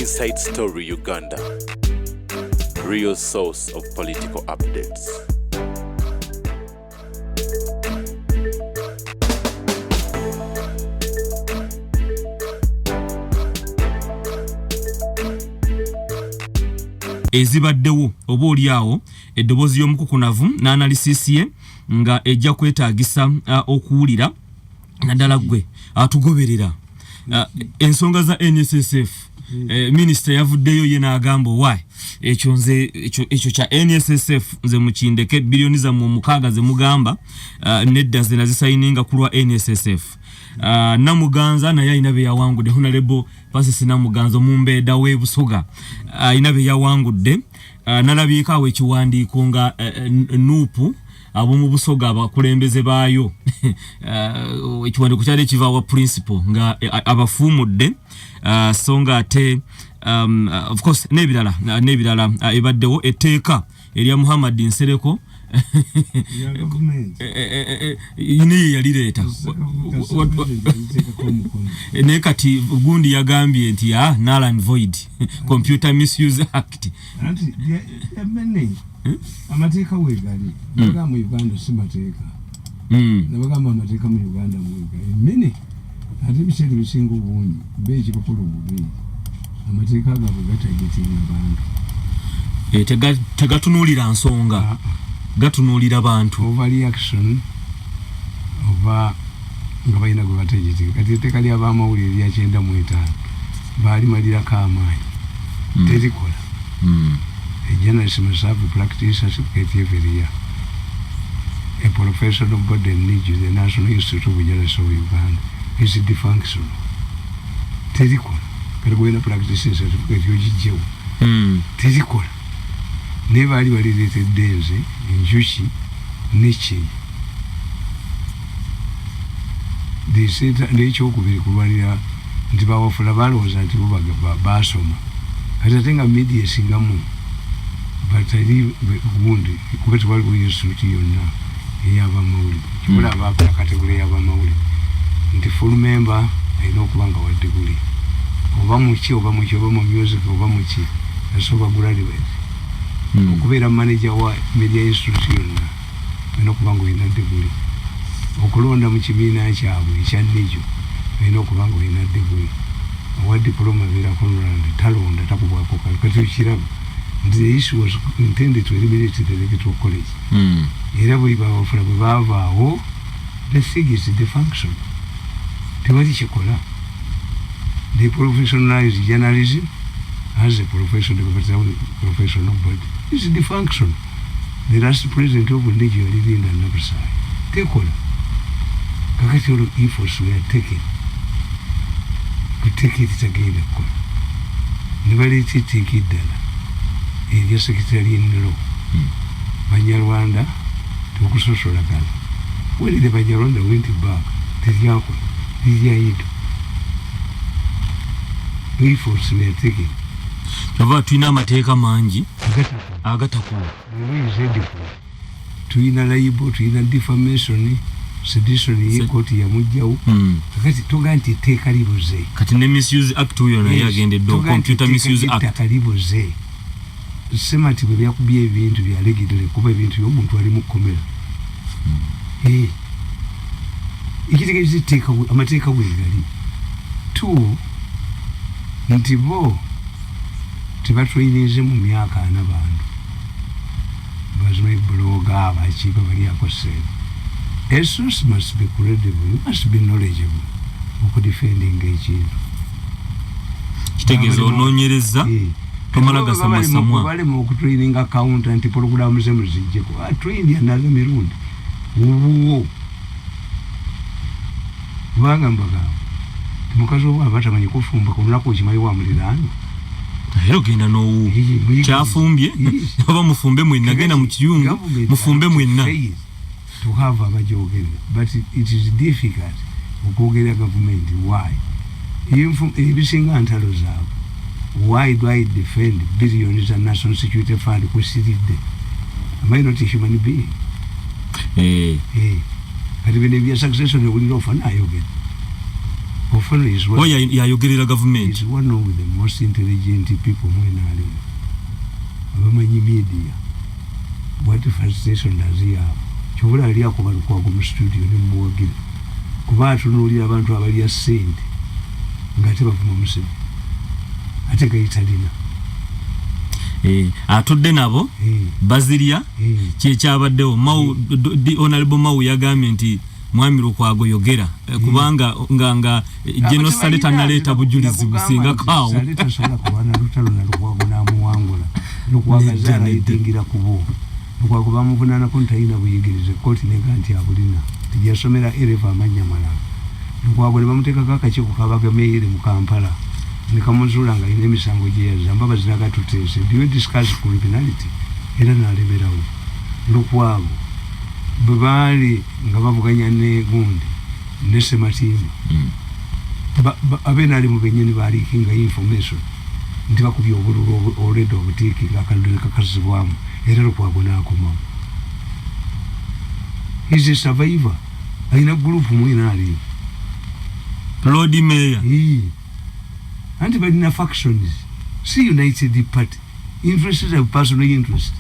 Inside Story Uganda, real source of political updates. Ezibaddewo oba oliawo eddoboozi y'omukukunavu n'analysis ye nga ejja kwetaagisa okuwulira naddala gwe atugoberera ensonga za NSSF. Minister yavuddeyo ye n'agamba why ekyo kya NSSF nze mukindeke bilioni za mu mukaaga ze mugamba nedda ze nazisayininga ku lwa NSSF. Namuganza naye alina be yawangudde Honorable Pasisi Namuganza Mumbeeda w'e Busoga alina be yawangudde nalabyeko ekiwandiiko nga nuupu ab'omu Busoga abakulembeze baayo ekiwandiiko kyali kiva wa principal nga abafuumudde so nga ate of course n'ebirala ebaddewo etteeka erya Muhammad Nsereko yine yalireeta ne kati gundi yagambye nti null and void Computer Misuse Act amateeka weegali naga mu Uganda si mateeka nabagamba amateeka mu Uganda weegali mene ate biseera bisinga obungi beeki bakulu bubi amateeka gaabwe gatagetinga bantu tegatunuulira nsonga gatunuulira bantu overreaction oba nga balina gwe bategetinga kati etteeka ly'abamawulire lya 95 baali malirako amaanyi terikola a journalist must have a practice certificate every year. A professional body needs the National Institute of Journalists of Uganda. It's dysfunctional. Terikola. Kati gwena practice certificate yojijewo. Terikola. Never ali related days enjuki nechi. N'ekyokubiri kulwanira nti bawafula balowooza nti bo basoma. Kati ate nga media esingamu batali gundi kuba tewaliwo institute yonna ey'abamawulire kibula abakola kategori y'abamawulire nti full member alina okuba nga wa degree oba muki oba mu music oba muki asooka graduate okubeera manager wa media institute yonna alina okuba nga olina degree okulonda mu kibiina kyabwe ekya nejo alina okuba nga olina degree owa diploma beerako nolandi talonda takubwako kati okiraba. The issue was intended to eliminate the electoral college. Era buli bawafula bwe baavaawo the thing is the function tewali kikola. They professionalize journalism as a professional body. It's the function. The last president of Nigeria Linda Nabasai tekola kakati olwo efforts were taken to take it again ne baleetiteeka eddala erya secretary in law Banyarwanda tokusosolagana when the Banyarwanda went back teryakola teryayido efforts were taken ava tulina amateeka mangi agatakola tulina libel tulina defamation sedition y'ekkooti yamugjawo kakati toga nti etteeka libuze kati ne misuse act oyo naye agendedde Computer Misuse Act libuze semati bwe byakubye ebintu byalegedere kuba ebintu by'omuntu ali mu kkomera ekitegeeza etteeka amateeka weegali tu nti bo tebatraininze mu myaka 4 bantu bazima bloga abakiba bali akosera. A source must be credible, you must be knowledgeable okudefending ekintu kitegeeza onoonyereza tomala samwa bale mu kutraining accountant program ze muzijjeko train another Mirundi uwo banga mbaga mukazi owa batamanyi kufumba ku lunaku okimanyi wa muliraano Hero genda no kyafumbye oba mufumbe mwenna genda mu kiyungu mufumbe mwenna to have abajogere but it is difficult okugera government why ebisinga ntalo zaabo why do I defend billions of national security fund kusiridde am I not a human being kati bene bya succession ne uliro fana ayogera Often is one. Yayogerera government. Is one of the most intelligent people in Ireland. Abamanyi media. What frustration does he have? Chobula ali akubaluka mu studio ne muwagira. Kuba atunulira abantu abali asente. Ngate bavuma musebe. Ate gayitalina. Atudde nabo Bazilia kyekyabaddeo Mau Honorable Mau yagambye nti Mwami Lukwago yogera kubanga nga genocide tanaleta bujulizi businga kawo saleta sala kubana lutalo na Lukwago na muwangula Lukwago zana itingira kubo Lukwago bamuvunana kontayina buyigirize koti neganti abulina tiyasomera ereva amanyamala Lukwago bamuteka kakachiko kabagameyire mu Kampala nikamuzula nga ine misango jeyaza mbaba zinaga tutese diwe discuss criminality era naleberawo Lukwago bali nga bavuganya ne gundi nese matimu abena ali mubenyeni bali kinga information ndiba kubyo obululu already obutiki akalule kakazibwamu era Lukwago nakoma he's a survivor aina group mwina ali Lord Mayor and but in factions see united the party interests of personal interest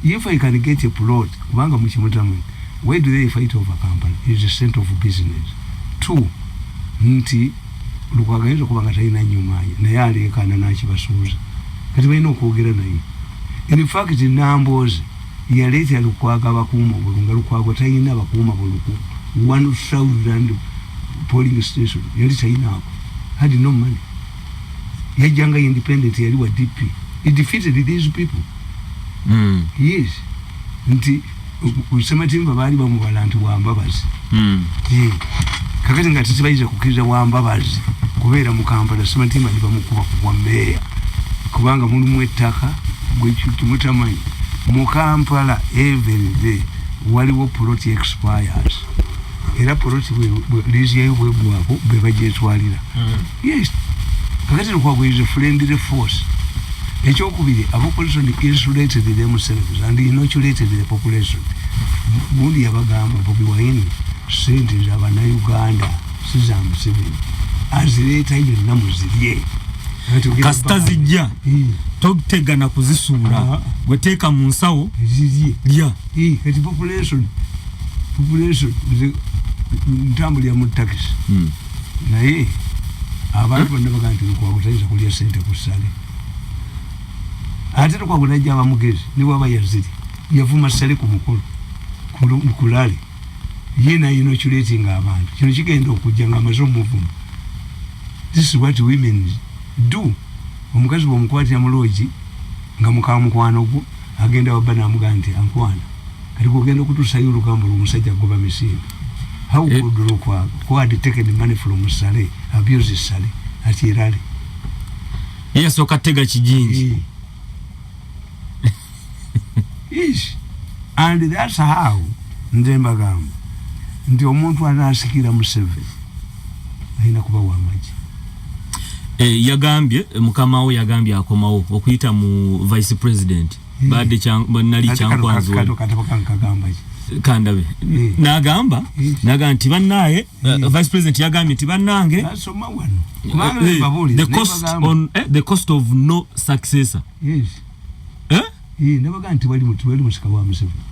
if I can get a plot kubanga muchimutamu where do they fight over company is the center of business 2 nti Lukwago kubanga taina nyuma na yale kana nachibasuza kati bayino kwogera naye in fact numbers ya leta Lukwago abakuma bulunga Lukwago taina abakuma buluku 1000 polling station yali taina had no money yajanga independent yali wa DP he defeated these people yes nti usema timba bali bamubalanti wa Mbabazi kakati ngati sibayize kukiza wa Mbabazi kubera mu Kampala sema timba ndi bamukuba kwa meya kubanga mulimu ettaka gwechuki mutamanyi mu Kampala every day waliwo plot expires era plot lizi yayo bwebwako bebajetwalira yes kakati Lukwago is a friendly force ekyokubiri population insulated themselves and inoculated the population muli yabagamba Bobi Wine sente z'abana Uganda sizamu 7 azileta yonna muzirye kasitazijja totegana kuzisuula gweteeka mu nsawo zirye lya kati population ntambulira mu taxi naye abantu bonna bagamba nti Lukwago tayinza kulya sente ku ssale ate Lukwago najja abamugezi niwe aba yaziri yavuma ssale ku mukolo kulale yena inoculating abantu kino kigenda okujja nga amaze omuvuma this is what women do omukazi bw'omukwatira mu loogi nga mukamukwano gwo agenda wabba n'amugamba nti ankwana kati kugenda okutuusayo olugambo lw'omusajja agoba misinde how could Lukwago who had taken money from Sale abuse Sale at Irali yes okatega kijinji yes and that's how ndemba gamba ndi omuntu anasikira mu 7 aina kuba wa maji yagambye mukamawo yagambye akomawo okuyita mu vice president bade nali chankwanzo kandabe nagamba nti bannaye vice president yagambye nti bannange the cost of no successor yes nabaga nti wali musika wa Museveni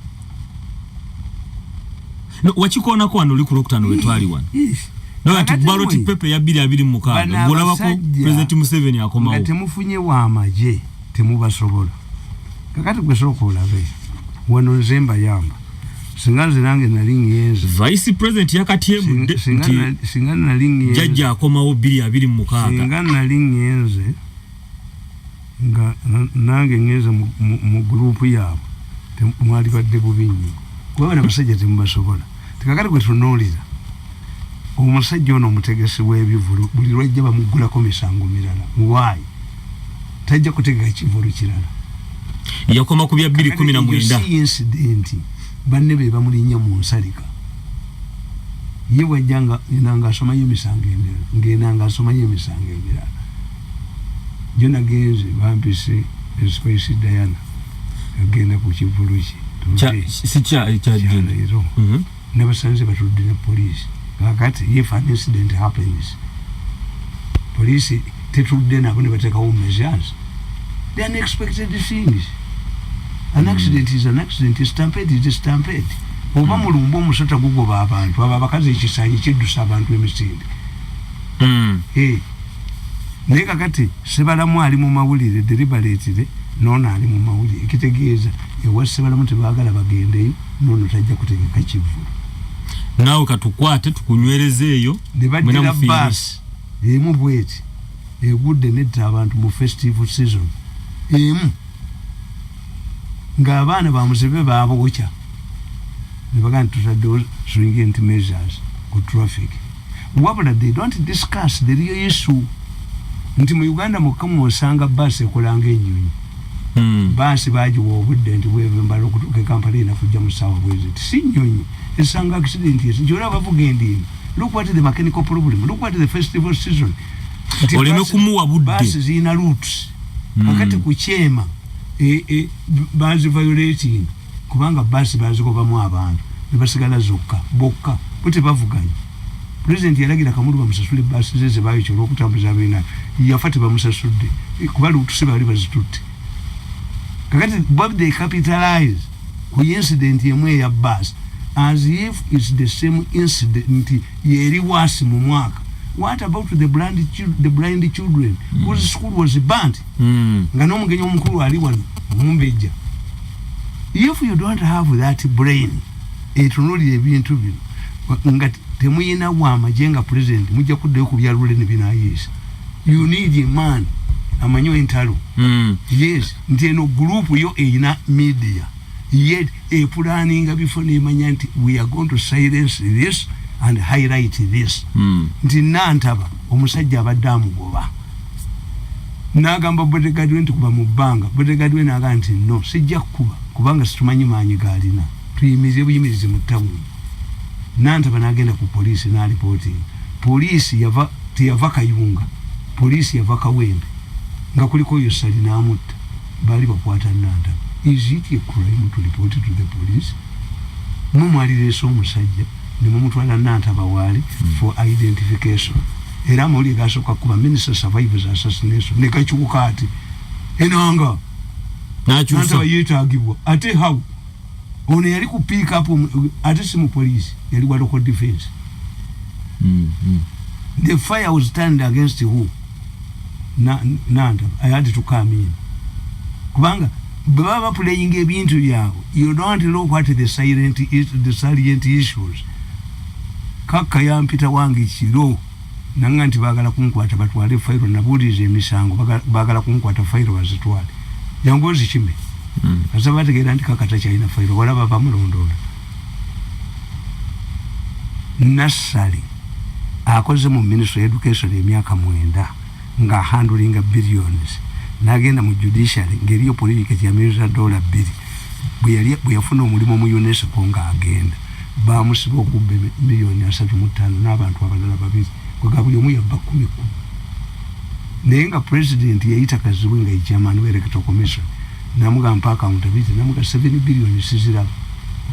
no wachikona ko wano likulokutano wetwali wana no ati ballot paper ya 226 bulabako president Museveni akoma ngate mufunye wa amaje temubasobola kakati gwesokola be wano nzemba yamba singanze nange nalingi yenze vice president yakatiemu nti singana nalingi yenze jajja akomawo 226 singana nalingi yenze nga nange ngeza mu group yabo temwali badde bubinyi kwa bana basajja temubasobola tikakati kwetunulira omusajja ono mutegesi w'ebivulu buli lwajja bamugulako misango mirala why tajja kutegeka kivulu kirala yakoma ku bya 219 incident banne be bamulinya mu nsalika yewe janga inanga asomanyo misango endera ngenanga asomanyo misango endera jona genze bampise espesi Diana agenda ku kivulu ki Leero nebasanze batudde ne police kakati if an incident happens police tetudde nabo ne bateekawo measures. They are unexpected things. An accident is an accident, a stampede is a stampede. Oba mulumbo omusota gugoba abantu abo abakazi ekisanyi kiddusa abantu emisinde. Naye kakati Sebalamu ali mu mawulire deliberately nono ali mu mawulire ekitegeeza ewa Sebalamu tebaagala bagendeyo nono tajja kutegeka kivulu. Naawe katukwate tukunywerezeeyo ne baddira bus emu bweti egudde nedda abantu mu festival season emu ng'abaana bamuzibe baabokya ne bagamba tutaddewo stringent measures ku traffic. Wabula they don't discuss the real issue. Nti mu Uganda mukamu osanga bus ekolanga ennyonyi. Bus bagiwa obudde nti bwebembala okutuuka Kampala enafujja mu ssaawa bweziti. Si nnyonyi esanga accident yes. Njola bavuga endini. Look what the mechanical problem. Look what the festival season. Oleme kumuwa budde. Bus zina routes. Wakati kuchema bazi violating kubanga bus bazikobamu abantu ne basigala zokka bokka bute bavuganya. President yalagira Kamulu bamusasule bus zeze bayo kyolo okutambuza abina yafate bamusasudde kuba routes bali bazitutte. Kakati Bob they capitalize ku incident yemwe ya bus as if it's the same incident yeri wasi mu mwaka. What about the blind children whose school was burnt? Nga n'omugenyi omukulu ali wano mumbeja. If you don't have that brain etunulira ebintu bino nga temuyina wamajenga president mujja kuddayo ku byalule ne binayisa. You need a man amanyo entalo. Yes, nti eno group yo eyina media yet planning before nemanya nti we are going to silence this and highlight this. Nti nantaba omusajja abadde amugoba n'agamba bodyguard we nti kuba mu bbanga. Bodyguard we n'agamba nti no sijja kukuba kubanga situmanyi maanyi gaalina tuyimirize buyimirize mu ttawuni. Nantaba n'agenda ku poliisi n'alipooti. Poliisi teyava Kayunga, poliisi yava Kawempe nga kuliko oyo Sali n'amutta baali bakwata Nantaba. Is it a crime to report to the police? Mumwalireesa omusajja ne mumutwala Nantaba waali for identification. Era amawulire gasooka kuba minister survivors assassination ne kakyuka ati enanga Nantaba yeetaagibwa ate how ono yali ku pick up ate si mu police yali wa local defense. The fire was turned against who? Nantaba. I had to come in kubanga baba playing ebintu byabo. You don't look what the salient issues. Kaka yampita wange kiro nanga nti bagala kunkwata batwale file nabulize emisango bagala kunkwata file bazitwale yangozi kime asabategera nti kaka takyalina file wala baba mulondola. Nasali akoze mu Ministry of Education emyaka 9 nga handling billions nagenda mu judiciary ngeriyo political ya $1 billion bwe yafuna omulimu mu UNESCO nga agenda bamusiba okubba $3.5 n'abantu abalala babiri kwa buli omu yabba 10. Naye nga president yayita Kazibu nga chairman wa electoral commission namugamba accountability namuga $7 billion siziraba.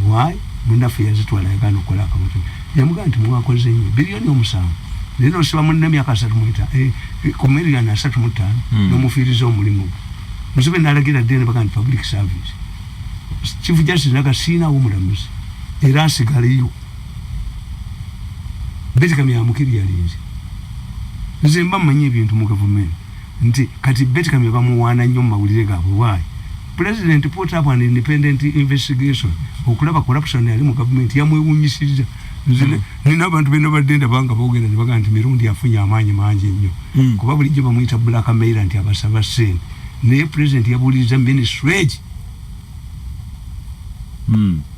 Why? Munaffe yazitwala yagana okola accountability yamuga nti mwakoze nnyo billion omusanvu lero siba munne myaka 3 ku million 35 n'omufiiriza omulimu. Musebe n'alagira ddene baga nti public service chief justice naga sina omulamuzi era asigaleyo Betikami yamukiri yalinze. Nze mba mmanyi ebintu mu government nti kati Betikami bamuwaana nnyo mu mawulire gaabwe. Why? President put up an independent investigation okulaba corruption yali mu government yamwewunyisiriza. Nina abantu beno badenda banga boogera ne baga nti Mirundi afunye amaanyi mangi nnyo kuba bulijjo bamuyita blackmail nti abasaba ssente. Naye president yabuuliza ministry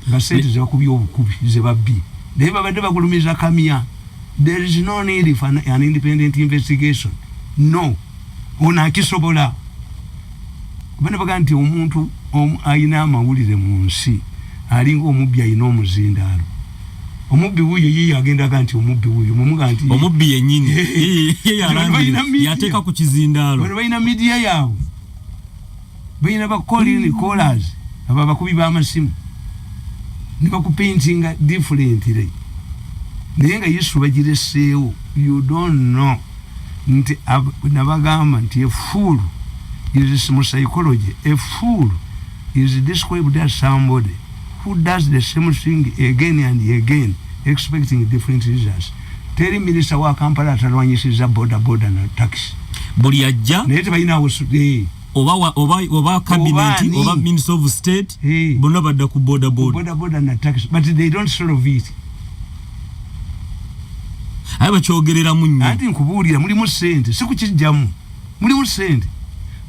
nga ssente zebakubye obukubi zebabbi naye babadde bagulumiza kamya. There is no need for an independent investigation. No. Ona akisobola. Kubana baga nti omuntu ayina amawulire mu nsi alinga omubbi ayina omuzindaalo. Omubbi wuyo ye agenda kanti omubbi wuyo mumuga nti omubbi yennyini ye yateeka ku kizindaalo. Bano bayina media yaabwe. Bayina ba callers aba bakubi b'amasimu ne bakupaintinga differently. Naye nga Yesu bagireseewo. You don't know nti nabagamba nti a fool is mu psychology. A fool is described as somebody who does the same thing again and again, expecting different results. Teri minister wa Kampala atalwanyisiza boda na taxi. Buli ajja naye tebalina obusude oba cabinet oba minister of state bonna badda ku boda na taxi, but they don't solve it. Aye bakyogerera munyo anti nkubuulira mulimu sente sikukijjamu mulimu sente.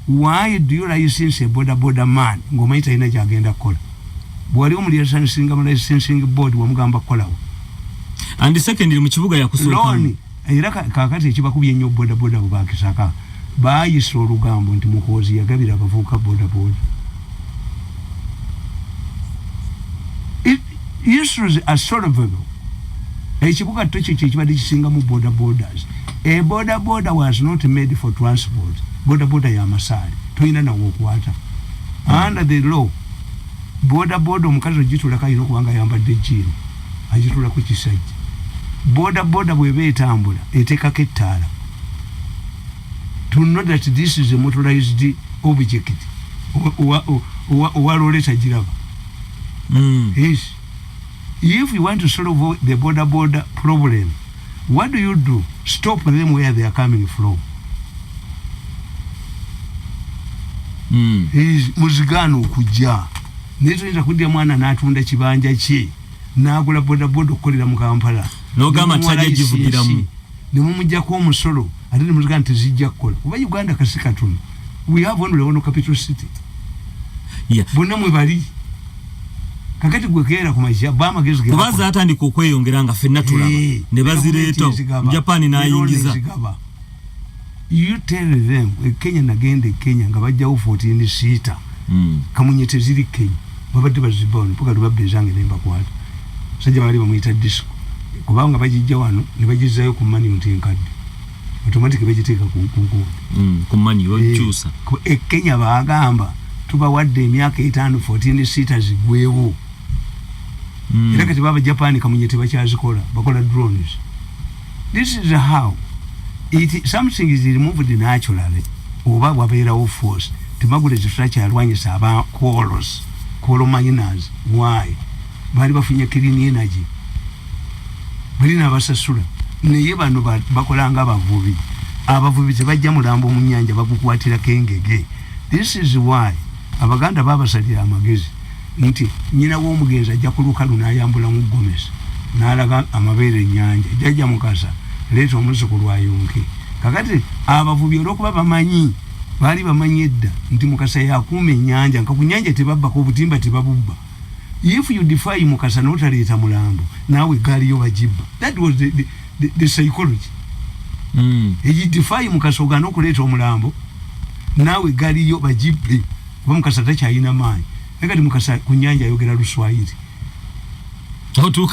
Why do you license a boda man ng'omanyi talina kyagenda kukola? Bwali omulicensinga mu licensing board wamugamba kukolawo. And secondly mu kibuga yakusooka era kakati ekibakubye ennyo boda bwebakisaka baayisa olugambo nti Muhoozi yagabira abavubuka boda. Issues are solvable. Ekibuga tukyo ekibadde kisingamu bodas. A boda was not made for transport. Boda ya masaali toyina nawo okwata. Under the law boda omukazi ogitulako alina okubanga ayambadde jjiini agitulako kisajja. Boda bweba etambula eteekako ettaala to know that this is a motorized object. Owaloleta giraba. Yes. If you want to solve the boda problem, what do? Stop them where they are coming from. Muzigano okujja netuyinza kudya mwana n'atunda kibanja kye n'agula boda okukolera mu Kampala n'ogamba tajja givugiramu ne mumujjako omusolo ate ne muzigano tezijja kukola kuba Uganda kasi katono. We have only one capital city. Bonna mwe bali kakati gwe keera ku majja bamagezi ge kubaza atandika okweyongera nga ffenna tulaba ne bazireeto Japan n'ayingiza. You tell them Kenya nagende Kenya nga bajjawo 14 seater kamunyete ziri Kenya babadde bazibona poka lubabbe zange nemba kwata sajja bali bamuyita disco kubanga bajijja wano ne bajizayo ku mani ntinkadde automatic bajiteeka ku mani ojusa Kenya baagamba tuba wadde emyaka 5 14 seater zigwewo era kati baba Japan kamunyete bakyazikola bakola drones. This is how something is removed naturally oba wabeerawo force temagule kisula alwanyisa aba coal miners. Why? Bali bafunye clean energy bali nabasasula naye bano bakolanga abavubi tebajja mulambo mu nnyanja bakukwatira kengege. This is why Abaganda babasalira amagezi nti nyina w'omugenzi ajja kuluka lunayambula mu Gomesi n'alaga amabeere ennyanja jajja mukasa leeta omuzukulu ayonke. Kakati abavubi olw'okuba bamanyi baali bamanyi edda nti Mukasa yakuuma ennyanja nka ku nnyanja tebabbako obutimba tebabubba. If you defy Mukasa n'otaleeta mulambo naawe gaaliyo bagibba. That was the psychology. You defy Mukasa ogaana okuleeta omulambo naawe gaaliyo bagibbe kuba Mukasa takyalina maanyi. Naye kati Mukasa ku nnyanja ayogera Luswayiri. Okay,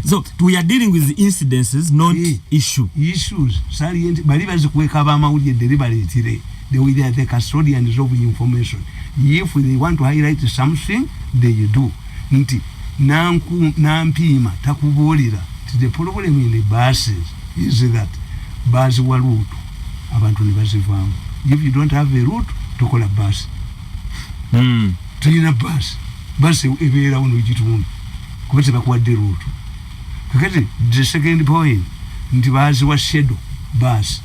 so we are dealing with the incidences, not issues. Salient bali bazikuweka abamawulire deliberately. They are the custodians of information. If they want to highlight something, they do. Nti nampima takubuulira. The problem in the buses is that bus wa route abantu ne bazivaamu. If you don't have a route, tokola bus. Tulina bus ebeera wano egitundu kuba tebakuwadde route. Kakati the second point nti baziwa shadow bus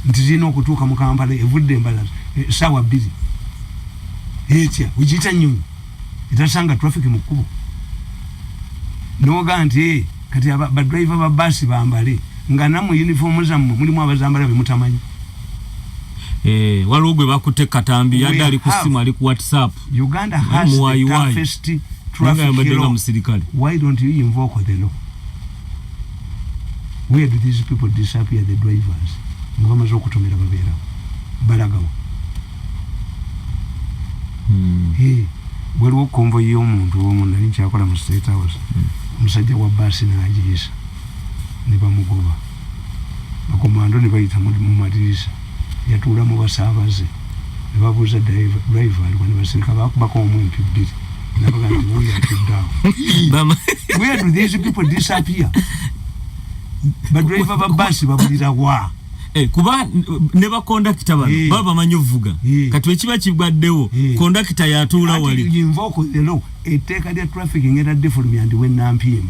nti zirina okutuuka mu Kampala evudde embalaza ssaawa 2 etya wegiyita nnyonyi etasanga traffic mu kkubo noga nti kati badriver ba basi bambale nga namu uniform zammwe mulimu abazambala bemutamanyi. Waliwo gwe bakutte katambi yadde ali ku simu ali ku WhatsApp. Uganda has the toughest traffic law. Why don't you invoke the law? Where do these people disappear, the drivers? Ngama zo kutomera babeera balagawo. Waliwo convoy y'omuntu omu nali nkyakola mu State House. Omusajja wa basi n'agiyisa ne bamugoba. Bakomando ne bayita mu madirisa. Yatuula mu basaabaze ne babuuza driver alikuwa ne basirika bakubako omwempi 2 nabaga nti wuyo atuddawo. Where do these people disappear? badriver ba basi babulira wa kuba ne ba conductor bano baba manyovuga kati ekiba kibwaddewo conductor yatuula wali invoko lero etteeka lya traffic ngera development wennampima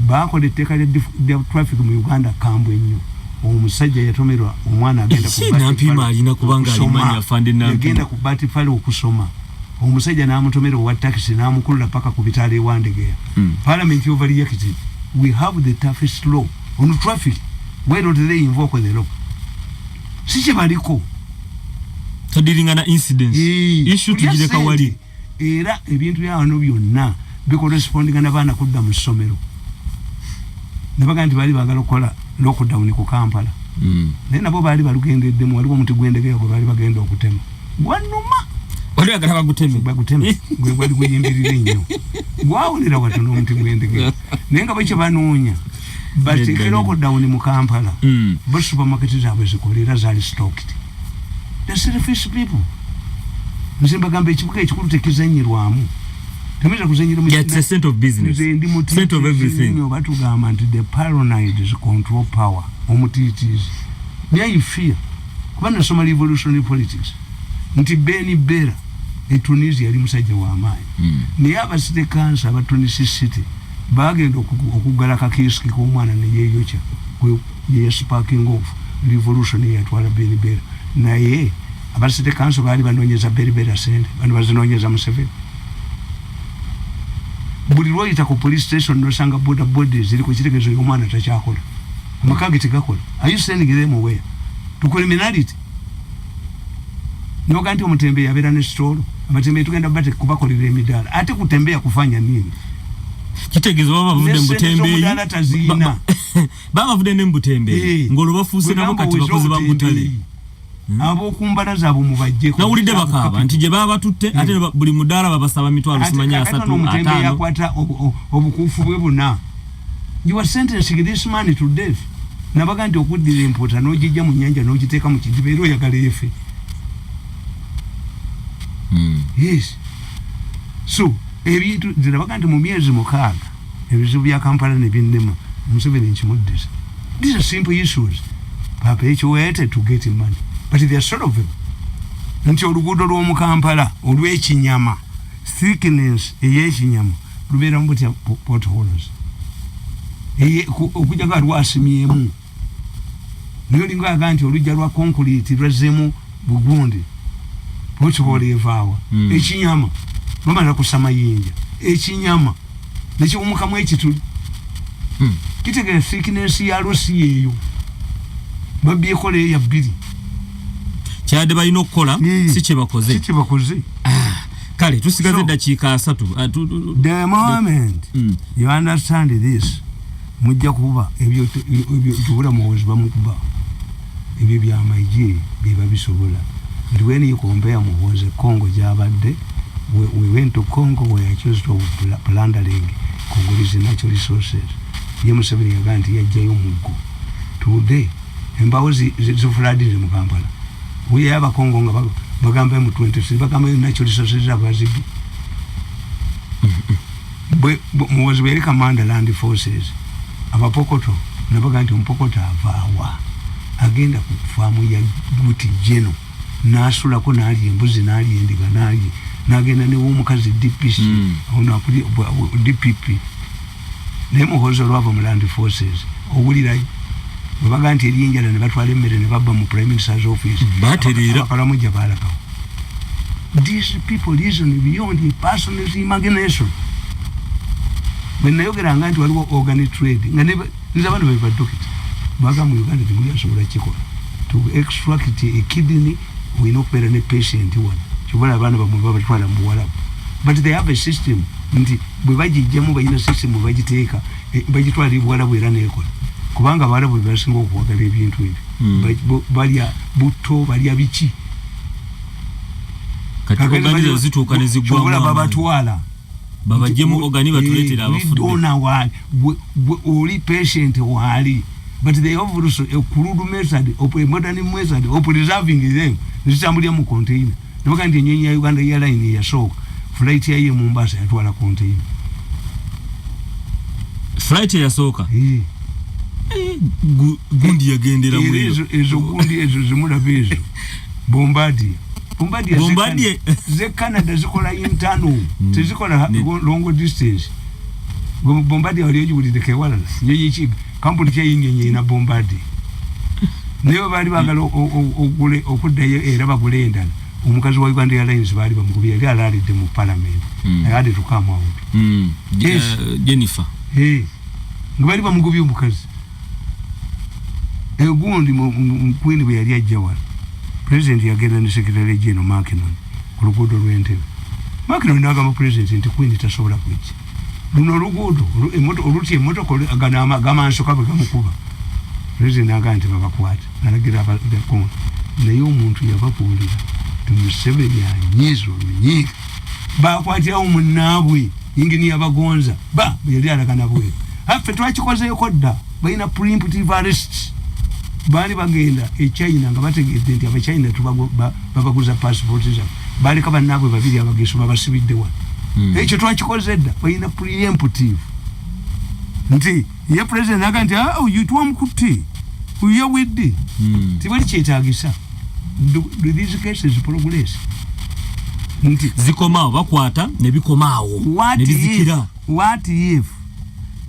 bakola etteeka lya traffic mu Uganda kambwe nnyo omusajja yatomerwa omwana agenda ku nampima alina kubanga alimanya afande nampima agenda ku batifale okusoma omusajja n'amutomera wa taxi n'amukulula paka ku bitale wandegeya parliament overreacted. We have the toughest law on traffic. Why don't they invoke the law? Siche baliko tadiringana incidents issue tujireka wali era ebintu byano byonna bikorespondinga n'abaana kudda mu ssomero nabaga nti bali bagala okukola lockdown ku Kampala naye nabo baali balugendeddemu waliwo omuti gw'endege gwe baali bagenda okutema gwanuma wali agala baguteme gwe gwali guyimbirira ennyo gwawulira watono omuti gw'endege naye nga bakye banoonya batekera lockdown mu Kampala bo supermarket zaabwe zikolera zaali stocked. The selfish people nze mbagamba ekibuga ekikulu tekizanyirwamu tamiza kuzanyira mu the center of business center of everything batugamba nti the paranoid is control power omutiitiizi naye fear kuba nasoma revolutionary politics nti Beni Bera Tunisia yali musajja w'amaanyi naye abasite kansa aba Tunisia city bagenda okugala kakiski k'omwana ne yeeyokya ye sparking off revolution yatwala Beni Bera naye abasite kansa baali banoonyeza Beni Bera sente bano bazinoonyeza Museveni buli lwoyita ku police station nosanga boda bodies ziri ku kitegezo y'omwana takyakola amakage tegakola. Are you sending them away to criminality? Noga nti omutembe yabeera ne stolo abatembe tugenda bate kubakolera emidaala ate kutembea kufanya nini kitegezo baba vude mbutembe baba vude ne mbutembe ngolo bafuuse nabo kati bakozi ba mutale abo kumbala zabo mubajje na ulide bakaba nti je baba tutte ate buli mudaala babasaba mitwalo simanya 3 yakwata obukufu bwe buna you are sentencing this man to death nabaga nti okuddira empota n'ogijja mu nnyanja n'ogiteeka mu kidiba era oyagala efe. Yes. So, ebintu zirabaga nti mu myezi 6 ebizibu bya Kampala ne binnema Museveni nkimuddisa. These are simple issues. Papa ekiwete to get money. But they are sort of nti oluguudo lw'omu Kampala olw'ekinyama thickness ey'ekinyama lubeera mu butya potholes okujja nga lwasimyemu naye olinga aga nti olujja lwa concrete lwazzeemu bugundi pothole evaawa ekinyama nomala kusama yinja ekinyama nekiwumukamu ekituli kitegera thickness ya lusi eyo babyekola eya 2 kyade balina okukola si kye bakoze kale tusigaze dakiika 3 the moment you understand this mujja kuba ebyo tubula muwozi bamukuba ebyo bya maije biba bisobola. But when you compare muwozi Congo jabadde we went to Congo where I chose to plundering Congolese natural resources ye Museveni yaganti yajjayo muggo today embawo zifuladi mu Kampala we yaba Congo nga bagamba mu 23 bagamba natural resources abazibi muwozi weri commander land forces abapokoto nabaga nti omupokoto avaawa agenda ku faamu ya guti jeno nasulako naali embuzi naali endiga naali nagenda ne w'omukazi DPC ono DPP naye muhozi olwava mu land forces owulirayo babaga nti erinjala ne batwala emmere ne babba mu prime minister's office baterera abakalamuja balakawo. These people reason beyond the person's imagination. When nayogera nga nti waliwo organ trade nga nza bano bebadokita baga mu Uganda timuli asobola kikola to extract a kidney we no pera ne patient one kibala abana bamwe babatwala mu Warabu but they have a system nti bwe bagijjamu bayina system bagiteeka bagitwala mu Warabu era nekola kubanga Abarabu basinga okuwagala ebintu ebyo balya buto balya biki kati organizo zituuka ne zigwamu babatwala babajemu ogani batuletera abafudde oli patient wali but they have also a crude method of a modern method of preserving them zitambulya mu container nabaga nti ennyonyi ya Uganda Airline yasooka flight ya Mombasa yatwala container flight yasooka gundi yagendera mu ezo gundi ezo zimulabezo Bombardier ze Canada zikola internal tezikola long distance Bombardier wali yujulide kewalala yeyichi kampuni kya yinyenye na Bombardier niyo bali bagalo ogule okuddayo era bagulendana omukazi wa Uganda Airlines bali bamugubye yali alalide mu parliament ayade tukama out Jennifer ngabali bamugubye omukazi egundi mu Queen bwe yali ajjawa president yagenda ne secretary general Makinon ku luguudo lw'Entebbe Makinon n'agamba president nti Queen tasobola kujja luno luguudo emotoka gamansoka bwe gamukuba president n'agamba nti babakwata n'alagira abakona naye omuntu yababuulira Museveni anyizo lunyiga bakwatirawo munnaabwe ingini yabagonza yali alagana bwe affe twakikozeeko dda balina preemptive arrest bali bagenda China nga bategedde nti abachina babaguza passport za baleka bannaabwe babiri abageso babasibidde wa ekyo twakikoze dda balina preemptive nti ye president aga nti yitwa mukuti uyawedde tibali kyetaagisa these cases progress nti zikomao bakwata ne bikomaawo ne bizikira what if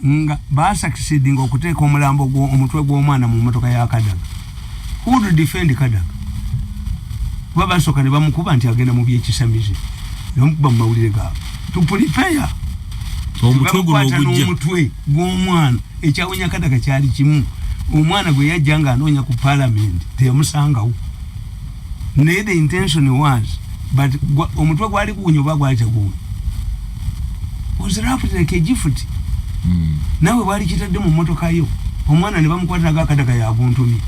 nga succeeding okuteeka omulambo omutwe gw'omwana mu motoka ya Kadaga who would defend Kadaga baba soka ne bamukuba nti agenda mu byekisamizi bamukuba mu mawulire gaabo to prepare omutwe gw'ogujja omutwe gw'omwana ekyawonya Kadaga kyali kimu omwana gwe yajja nga anoonya ku parliament teyamusangawo naye the intention was but omutwe gwali gunyuba gwakyaguwe was wrapped like a gift nawe bali kitadde mu motoka yo omwana ne bamukwata Kadaga ya buntumi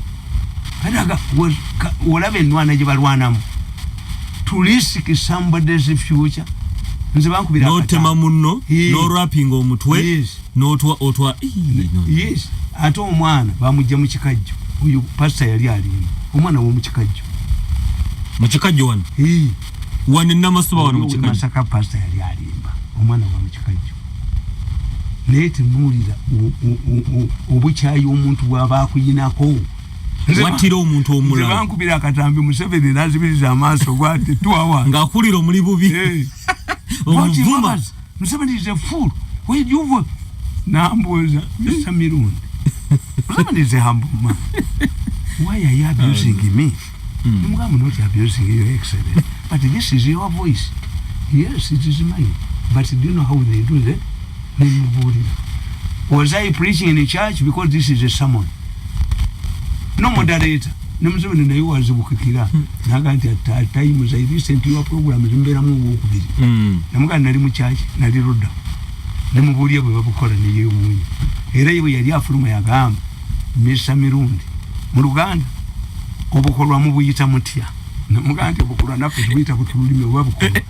Kadaga olabe nwana gye balwanamu to risk somebody's future nze bankubira no tema munno no wrapping omutwe no otwa yes ate omwana bamujja mu kikajjo uyu pastor yali alimba omwana wo mu kikajjo wano namasuba wano mu kikajjo Masaka pastor yali alimba omwana wa mu kikajjo nete mulira obukyayi omuntu bwaba kuyinako watira omuntu omulala bankubira akatambi Museveni nazibiriza amaaso gwate tuwawa ngaakulira omuli bubi omuvuma Museveni is a fool where you were namboza Mr. Mirundi Museveni is a humble man why are you abusing me I'm not abusing you excellent but this is your voice yes it is mine but do you know how they do that was I preaching in a church because this is a sermon no moderator Museveni naye wazibukikira naga nti at times I listen to your program zimbera mu okubiri namuga nali mu church nali rodda nemubuulya bwe babukola ne yeewuunya era yebwe yali afuluma yagamba Mr. Mirundi mu Luganda obukolwa mu buyita mutya namuga nti obukolwa naffe tubuyita ku tululimi oba bukolwa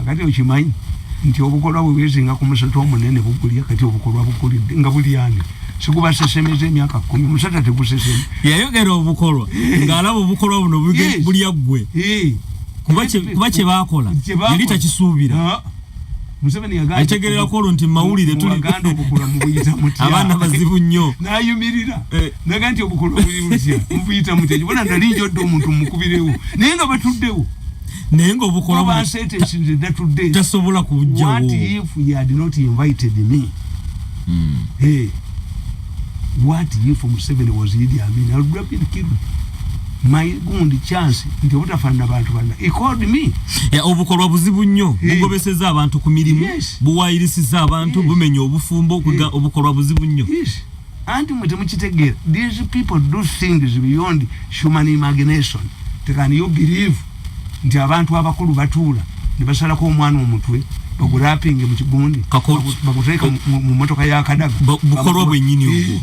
akati okimanyi nti obukolwa bwe bwezinga ku musota omunene bugulya kati obukolwa bukulidde nga bulyange sikuba sesemeze emyaka 10 musota teguseseme yayogera obukolwa ng'alaba obukolwa buno bulya ggwe kuba kye baakola yali takisuubira Museveni yagamba ategerera ko nti mawulire tuli Uganda obukolwa mu buyita mutya abaana bazibu nnyo nayumirira naga nti obukolwa buli butya mu buyita mutya bona ndali njodde omuntu mukubirewo naye nga batuddewo naye nga obukolwa bwa tatudde tasobola kujjawo what if you had not invited me what if Museveni was Idi Amin I would have been killed my gundi chance nti obutafanana bantu bana he called me obukolwa buzibu nnyo bugobeseza abantu ku mirimu buwayirisiza abantu bumenya obufumbo kuga obukolwa buzibu nnyo anti mwete mukitegera these people do things beyond human imagination can you believe nti abantu abakulu batuula ne basalako omwana omutwe bagurapinge mu kigundi baguteeka mu motoka ya Kadaga bukolwa bwennyini obwo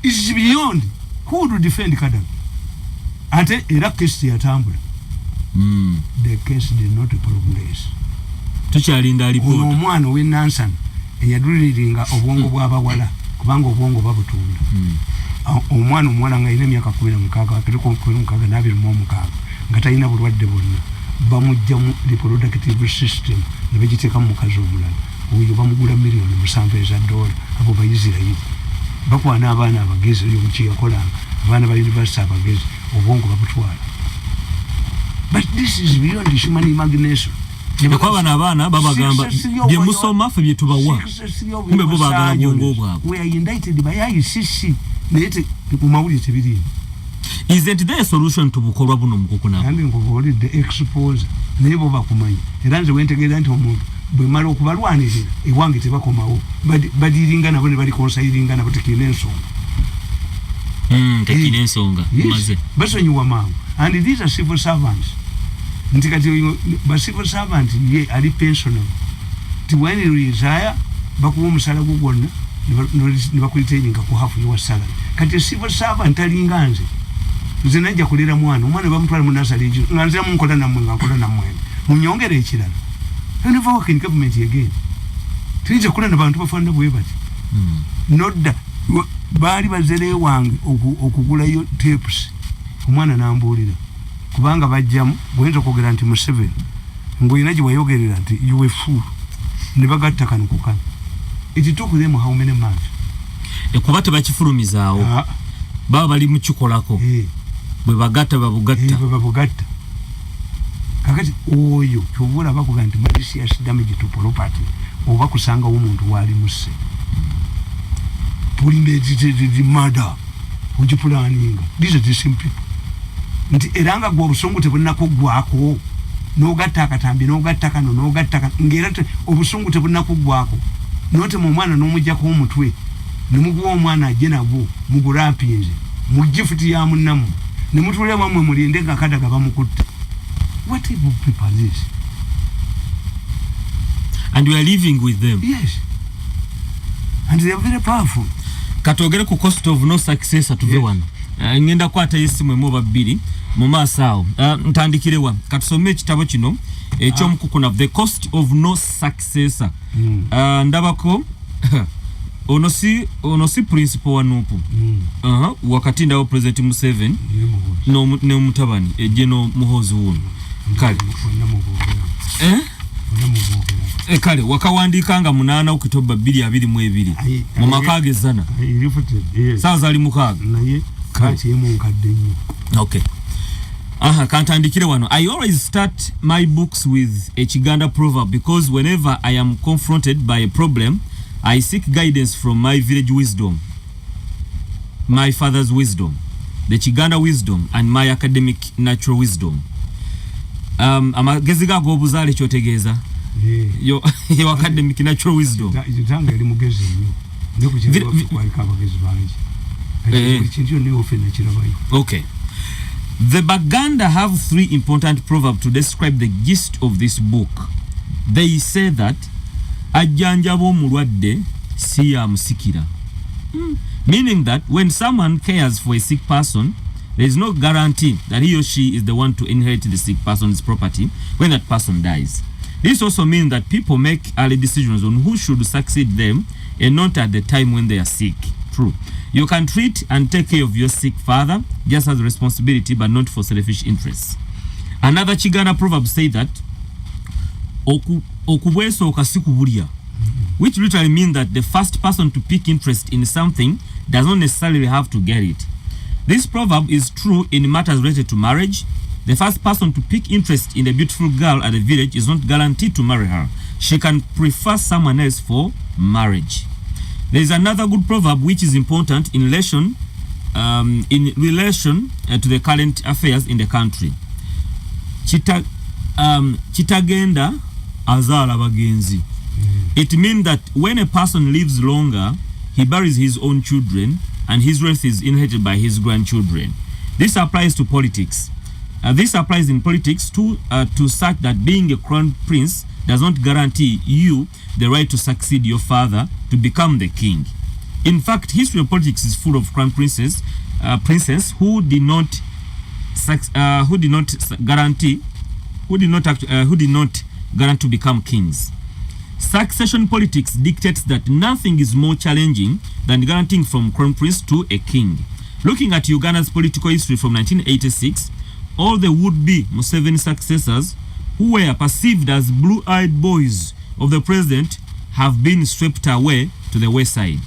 is beyond who would defend Kadaga ate era kesi yatambula the case did not progress tukyalinda alipoota omwana w'ennansana eyaduliringa obwongo bw'abawala kubanga obwongo babutunda omwana nga alina emyaka 16 akiriko n'abiri mu omukaaga nga talina bulwadde bwonna bamujja mu reproductive system ne bagiteeka mu mukazi omulala oyo bamugula $7 million abo Bayisirayiri bakwana abaana abagezi yokuki yakolanga abaana ba university abagezi obwongo babutwala. But this is beyond the human imagination. Kwa abaana babagamba bye musoma fe bye tubawa kumbe bo bagala bwongo bwabo. We are indicted by ICC nete kumawuli tebiri. Isn't there a solution to bukolwa buno mukuku nabo? Kandi ngoboli the expose nebo bakumanyi era nze wentegera nti omuntu bwe mala okubalwanirira ewange tebakomawo badiringa nabo ne bali konsayiringa nabo tekine ensonga. Tekine ensonga maze basonyiwa mangu. And these are civil servants. Nti kati ba civil servant ye ali pensionable. Ti when you retire bakuwa omusala gugonna ne bakulitenyinga ku half your salary. Kati civil servant alinga nze nze najja kulera omwana bamutwala mu nursery ejo nga nzira mu nkola nammwe munyongere ekirala. And never work in government again. Tujja kula n'abantu bafaanana bwe bati. Nodda baali bazere wange okugulayo tapes omwana n'ambuulira kubanga bajjamu bw'oyinza okwogera nti Museveni ng'olina gye wayogerera nti you were fool ne bagatta kano ku kano. It took them how many months? Kuba tebakifulumizaawo baba bali mu kikolako bwe bagatta babugatta. Kakati oyo kyobula bakuga nti malicious damage to property oba kusanga omuntu wali musse premeditated murder planning. These are the same people. Nti eranga gwa obusungu tebunako gwako n'ogatta akatambi n'ogatta kano n'ogatta ngera obusungu tebunako gwako note mu mwana n'omujjako omutwe nemuguwa omwana ajje nagwo mugurapinze mu gift ya munnamu nemutule bamwe mulinde nga kadaga bamukutte. What type of people are this? And we are living with them. Yes. And they are very powerful. Katogere ku cost of no success atuve wano. Ngenda kwata yesimu mu babiri mu maasawo. Ntandikirewa katusome ekitabo kino eky'omukukuna The Cost of No Successor. Ndabako ono si principal wanupu. Wakati ndawo President Museveni ne mutabani ejeno muhozi wuno. Kale. Kale wakawandikanga 8 Oktoba 2022 mu makage zana. Sasa ali mukaga. Okay. Kantandikire wano. I always start my books with a Chiganda proverb because whenever I am confronted by a problem, I seek guidance from my village wisdom, my father's wisdom, the Chiganda wisdom, and my academic natural wisdom. Amagezi gago obuzale kyotegeeza. Your academic natural wisdom. Okay. The Baganda have 3 important proverbs to describe the gist of this book. They say that ajjanjaba omulwadde si yamusikira. Meaning that when someone cares for a sick person, there is no guarantee that he or she is the one to inherit the sick person's property when that person dies. This also means that people make early decisions on who should succeed them and not at the time when they are sick. True. You can treat and take care of your sick father just as a responsibility, but not for selfish interests. Another Chiganda proverb says that okubweso okasikubulia, which literally means that the first person to pick interest in something does not necessarily have to get it. This proverb is true in matters related to marriage. The first person to pick interest in a beautiful girl at the village is not guaranteed to marry her. She can prefer someone else for marriage. There is another good proverb which is important in relation to the current affairs in the country. Chitagenda azala bagenzi. It means that when a person lives longer, he buries his own children and his wealth is inherited by his grandchildren. This applies to politics. This applies in politics to such that being a crown prince does not guarantee you the right to succeed your father to become the king. In fact, history of politics is full of crown princes who did not guarantee to become kings. Succession politics dictates that nothing is more challenging than guaranteeing from crown prince to a king. Looking at Uganda's political history from 1986, all the would-be Museveni successors who were perceived as blue-eyed boys of the president have been swept away to the west side.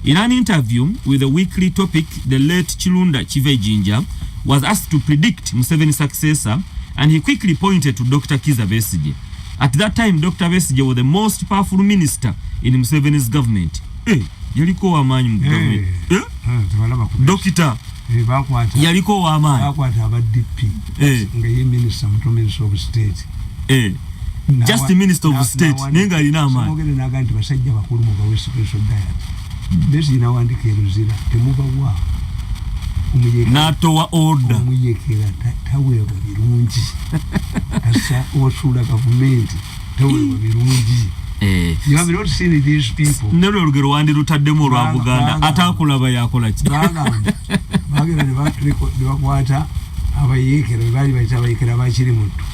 In an interview with the weekly topic, the late Chilunda Chivejinja was asked to predict Museveni's successor, and he quickly pointed to Dr. Kizza Besigye. At that time, Dr. Besigye was the most powerful minister in Museveni's government. Yaliko wa manyi mu government. Dokita yaliko wa manyi. Bakwata aba DP. Nga ye minister of state. Just the minister of state. Nenga alina amani. Somogere naga nti basajja bakulu mu gawe special diet. Besi nawandika eruzira temuba wa. Natowa order. Omuyekera taweebwa birungi. Asa osula gavumenti taweebwa birungi. You have not seen these people. Nero olugero wandi lutaddemu olwa Buganda atakulaba yakola ki. Bagera ne bakwata abayekera bali bayita abayekera bakiri muto.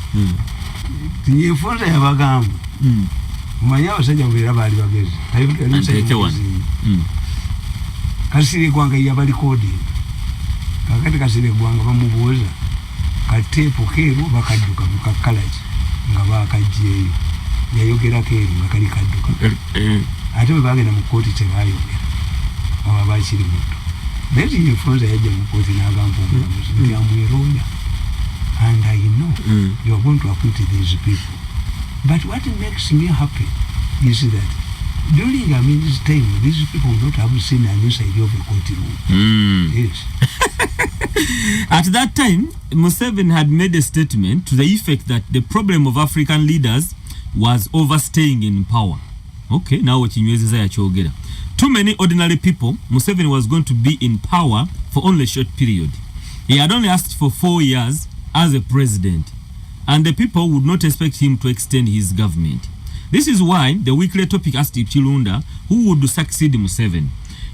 Tinyefonza yabagamba. Manya abasajja bwera bali bagezi. Kasiri kwanga yabali kodi. Kakati kasiri kwanga bamubuuza. Katepo keru bakadduka mu kakalaji nga bakajjeeyo. Yayogera keru nga kali kadduka. Ate bwe bagenda mu kooti tebayogera. Aba bakiri muto. Bezi yefonza yajja mu kooti n'agamba omulamuzi yamweronya. And I know you are going to acquit these people. But what makes me happy is that during Amin's time, these people would not have seen an inside of a courtroom. Yes. At that time, Museveni had made a statement to the effect that the problem of African leaders was overstaying in power. Okay, now what Chinwezi yachogera. Too many ordinary people, Museveni was going to be in power for only a short period. He had only asked for 4 years as a president, and the people would not expect him to extend his government. This is why the weekly topic asked Chilunda who would succeed Museveni.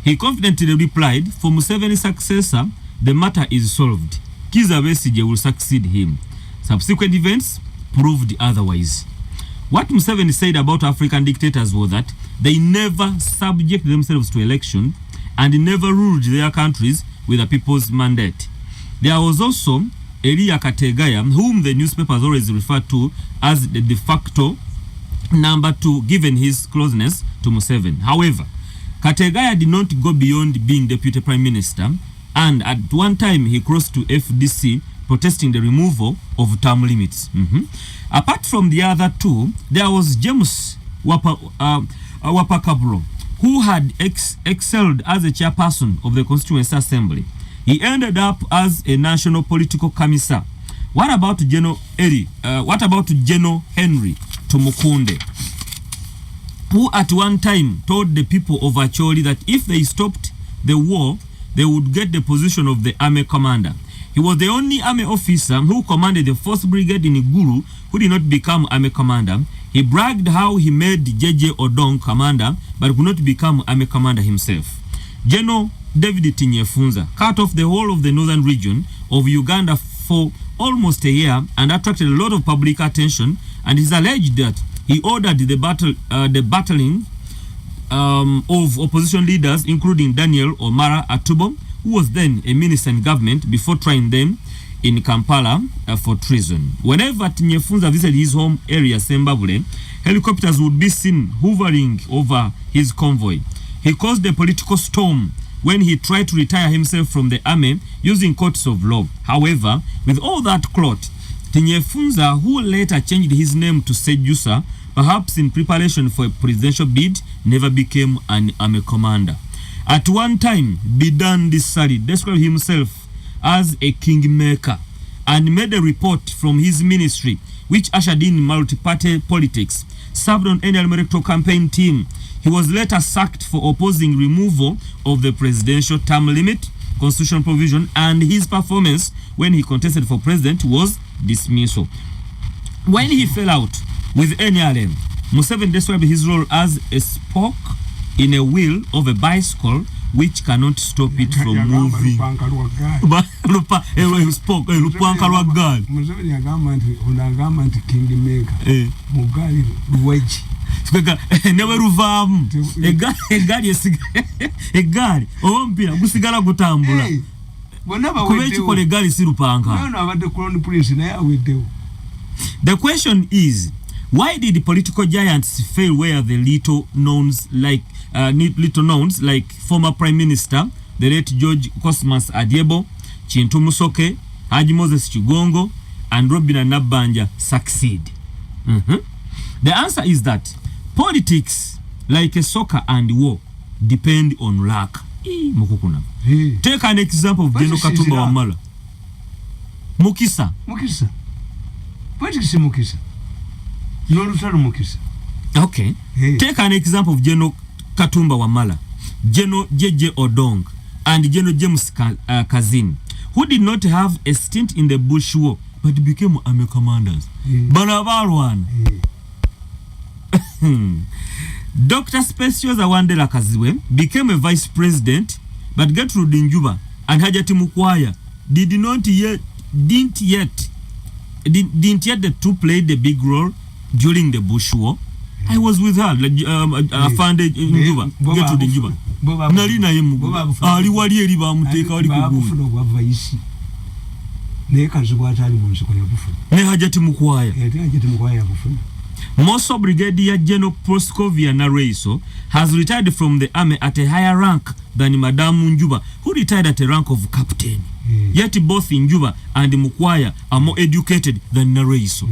He confidently replied, for Museveni's successor, the matter is solved. Kizza Besigye will succeed him. Subsequent events proved otherwise. What Museveni said about African dictators was that they never subject themselves to election and never ruled their countries with a people's mandate. There was also Elia Kategaya, whom the newspapers always refer to as the de facto number 2, given his closeness to Museveni. However, Kategaya did not go beyond being deputy prime minister, and at one time he crossed to FDC protesting the removal of term limits. Apart from the other two, there was James Wapakabro, who had excelled as a chairperson of the Constituency Assembly. He ended up as a national political commissar. What about General Henry Tumukunde, who at one time told the people of Acholi that if they stopped the war, they would get the position of the army commander. He was the only army officer who commanded the 4th Brigade in Iguru who did not become army commander. He bragged how he made J.J. Odong commander but could not become army commander himself. General David Tinyefunza cut off the whole of the northern region of Uganda for almost a year and attracted a lot of public attention, and it is alleged that he ordered the battling of opposition leaders, including Daniel Omara Atubo, who was then a minister in government, before trying them in Kampala for treason. Whenever Tinyefunza visited his home area, Sembabule, helicopters would be seen hovering over his convoy. He caused a political storm when he tried to retire himself from the army using courts of law. However, with all that clout, Tinyefunza, who later changed his name to Sejusa, perhaps in preparation for a presidential bid, never became an army commander. At one time, Bidan Disari described himself as a kingmaker and made a report from his ministry, which ushered in multi-party politics, served on any electoral campaign team. He was later sacked for opposing removal of the presidential term limit, constitutional provision, and his performance when he contested for president was dismissal. When he fell out with NRM, Museveni described his role as a spoke in a wheel of a bicycle which cannot stop it from moving. Museveni agamba nti kingmaker mugali luweji never ruvamu egali ompira gusigala gutambula kubechi kole egali sirupanga. The question is, why did political giants fail where the little knowns like little knowns like former Prime Minister, the late George Cosmas Adiebo, Chintu Musoke, Haji Moses Chigongo, and Robina Nabanja succeed? The answer is that politics, like a soccer and war, depend on luck. Take an example of General Katumba Wamala. Mukisa. What is Mukisa? No, Mukisa. Okay. Take an example of General Katumba Wamala, General J.J. Odong, and General James Kazin, who did not have a stint in the Bush War, but became army commanders. Banabarwan. Dr. Specioza Wandela Kaziwe became a vice president, but Gertrude Njuba and Hajati Mukwaya didn't yet the two played the big role during the Bush War. I was with her, found Njuba, Gertrude Njuba. Nalina yemu. Ali wali eri bamuteka wali kugumu. Ne Hajati Mukwaya. Moso Brigadier General Proscovia Nareiso has retired from the army at a higher rank than Madame Njuba, who retired at a rank of captain. Yet both Njuba and Mukwaya are more educated than Nareiso.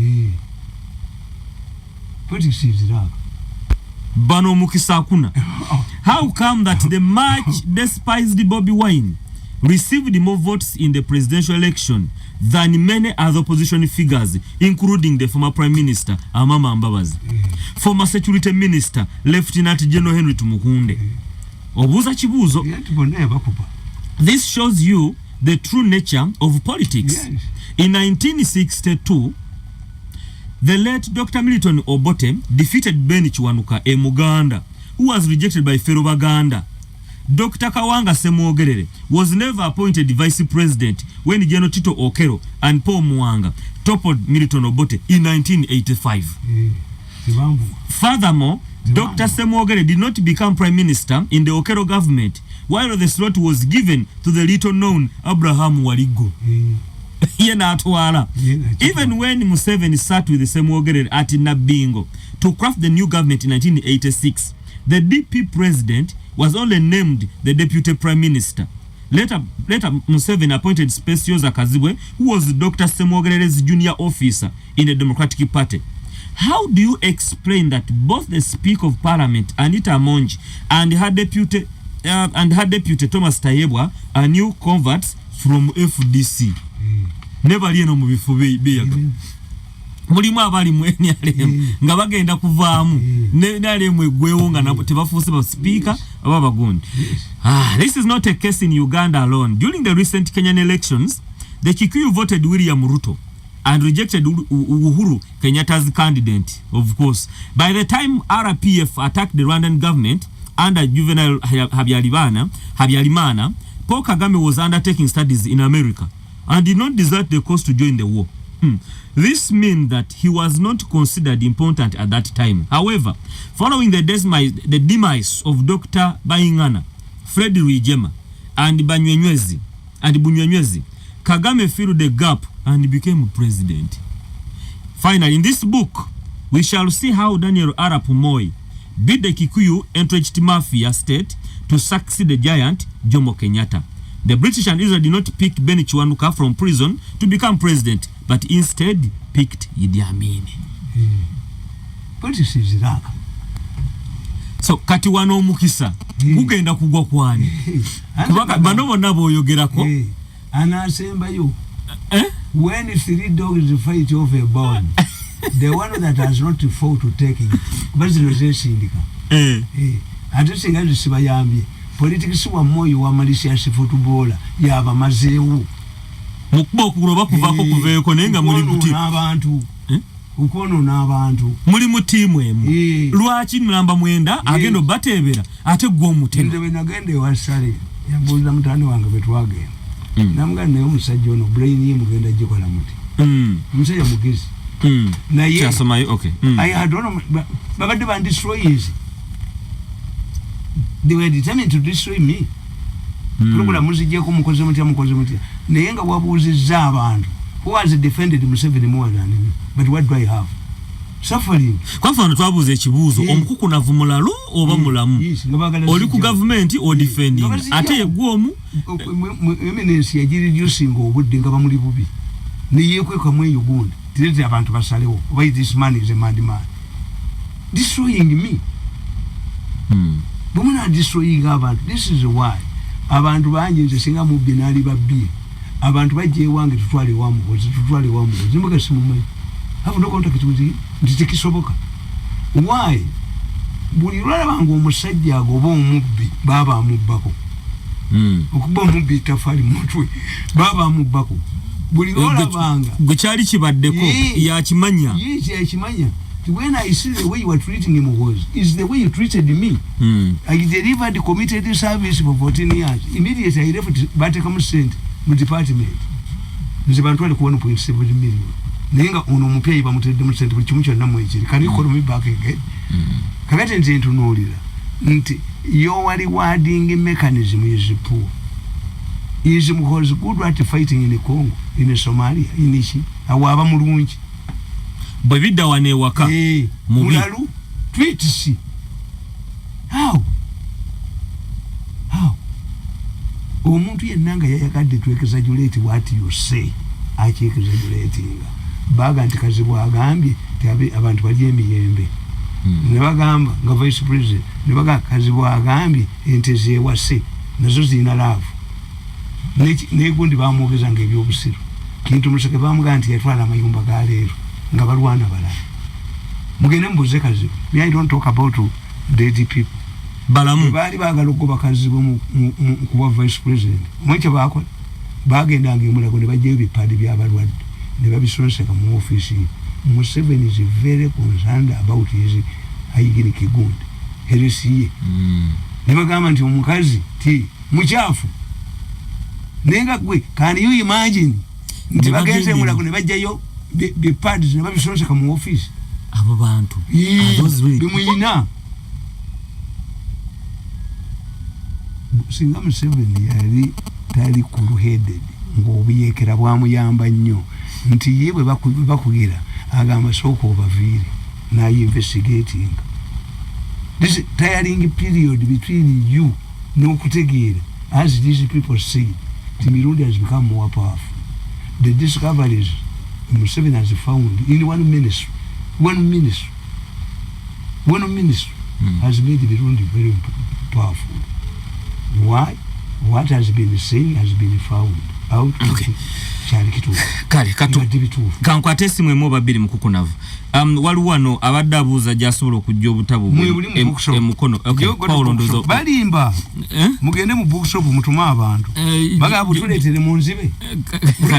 Bano Mukisakuna. How come that the much despised Bobby Wine received more votes in the presidential election than many other opposition figures, including the former Prime Minister Amama Mbabazi, former Security Minister Lieutenant General Henry Tumukunde? Obuza chibuzo. This shows you the true nature of politics. Yes. In 1962, the late Dr. Milton Obote defeated Beni Chiwanuka, a Muganda, who was rejected by fellow Baganda. Dr. Kawanga Semwogerere was never appointed vice president when General Tito Okero and Paul Mwanga toppled Milton Obote in 1985. Furthermore, Dr. Semwogerere did not become prime minister in the Okero government, while the slot was given to the little-known Abraham Waligo. Even when Museveni sat with Semwogerere at Nabingo to craft the new government in 1986, the DP president was only named the deputy prime minister. Later Museveni appointed Specioza Kaziwe, who was Dr. Semwogerere's junior officer in the Democratic Party. How do you explain that both the Speaker of Parliament, Anita Amongi, and her deputy Thomas Tayebwa are new converts from FDC? Never lieno mu bifo beyaga. Mulimu abali mweni alemu nga bagenda kuvaamu ne alemu egwewo nga nabo tebafuuse ba speaker ababa gundi. This is not a case in Uganda alone. During the recent Kenyan elections, the Kikuyu voted William Ruto and rejected Uhuru Kenyatta's candidate, of course. By the time RPF attacked the Rwandan government under Juvenal Habyarimana, Paul Kagame was undertaking studies in America and did not desert the cause to join the war. This means that he was not considered important at that time. However, following the demise of Dr. Bayingana, Fred Rwigema, and Bunyonywezi, Kagame filled the gap and became president. Finally, in this book, we shall see how Daniel Arap Moi beat the Kikuyu entrenched mafia state to succeed the giant Jomo Kenyatta. The British and Israel did not pick Beni Chiwanuka from prison to become president, but instead picked Idi Amin. Politics is that. So kati wano Mukisa kugenda kugwa kwani? Kubaka banobo nabo yogerako. Anasemba yo. When 3 dogs fight over a bone, the one that has not fought to take it, but the sindika. I just think I just bayambi. Politics wa moyo wa malicious footballer yaba mazewu. Mukbo kuroba kuvako kuveko nenga muri muti n'abantu. Ukono n'abantu. Muri mutimu emu. Lwaki mulamba mwenda agendo batebera ate gwo mutema. Ndewe nagende wasale. Yambuza mutani wange betwage. Namga ne omusajja ono brain ye mugenda jikola muti. Musajja mugizi. Na ye. Kyasoma okay. I don't know but they destroy easy. They were determined to destroy me. Lukula muzije ko mukoze mutia. Nayenga wabuziza abantu. Who has defended Museveni more than me? But what do I have? suffering. Kwa mfano twabuze ekibuuzo omukukunavu mulalo oba mulamu oli ku government o defending ate yegwomu eminence yagireducing obudde nga bamuli bubi neyekweka mweyo gundi tirete abantu basalewo why this man is a madman destroying me bumuna destroying abantu. This is why abantu banje nze singa mubbi nali babbi abantu bajje wange tutwale wamu zimbuka simumanyi have no contact with him nditikisoboka. Why buli lwala bangu omusajja agoba omubbi baba amubbako okuba omubbi tafali mutwe baba amubbako buli lwala banga gukyali kibaddeko yakimanya yakimanya. When I see the way you were treating him is the way you treated me. I delivered committed service for 14 years. Immediately I left Batakam Sent department. Nzibantu ali kuona 1.7 million. Nenga ono mupya iba mutede mu sente buchimucho na mwechiri. Can you call me back again? Kakati nze ntunulira. Nti your rewarding mechanism is poor. Is because good at fighting in the Congo, in Somalia, in Ishi, awaba mulungi. Bwebidda wane waka mulalu tweetisi how omuntu yennanga yayakadde to exaggerate what you say achi exaggerating baga nti Kazibwe agambye tabe abantu bali emiyembe ne bagamba nga vice president ne baga Kazibwe agambye enteze wase nazo zina laavu ne gundi bamwogeza ng'ebyobusiru kintu museke bamugamba nti yatwala amayumba ga Leero nga balwana balala mugende mbuze Kazibwe. I don't talk about dead people balamu bali bagala okuba Kazibwe mu kuba vice president mwenche bakola bagenda ng'emulago ne bajja ebipande by'abalwadde ne babisonseka mu office. Museveni is very concerned about his hygienic good heresiye ne bagamba nti omukazi ti mukyafu nenga gwe can you imagine nti bagenze emulago ne bajjayo the parties never bisonse kama office abo bantu bimuyina singa Museveni yali tali cool-headed ng'obuyekera bwamuyamba nnyo nti yewe bakugira agamba sooka obaviire naye investigating this tiring period between you n'okutegeera as these people say the Mirundi has become more powerful. The discoveries Museveni has found in one ministry has made the Mirundi very powerful. Why? What has been saying has been found out. Okay. Kale kankwate esimu emu babiri mukukunavu. Waliwo wano abadde abuuza gy'asobola okujja obutabo emukono. Okay, Paulo ndozo. Balimba. Mugende mu bookshop mutuma abantu. Baga butuleetere mu nzibe.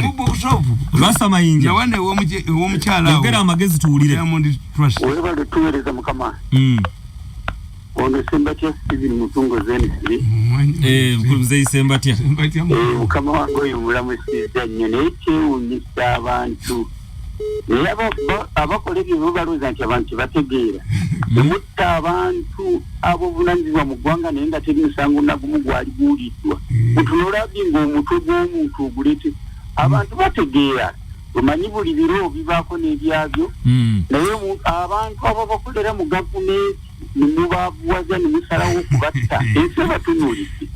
Mu bookshop. Lwasa mayinja. Yawane w'omukyala. Yogera amagezi tuwulire. Wewe batuweereza mukama. Ono Sembatya Steven Mutungo Zenisi. Mkuruze Sembatya. Mukama wangu oyo mulamusiza nnyo naye kyewuunyisa abantu. Naye abakola ebyo babalooza nti abantu bategeera. Mutta abantu abobuvunaanyizibwa mu ggwanga naye nga teri musango nagumu gwali guwuliddwa. Mutunulabye ng'omutwe gw'omuntu oguleete. Abantu bategeera. Omanyi buli biro bibaako n'ebyabyo. Naye abantu abo bakolera mu gavumenti nimubabuwaza nimusalawo okubatta enseba tunuulidde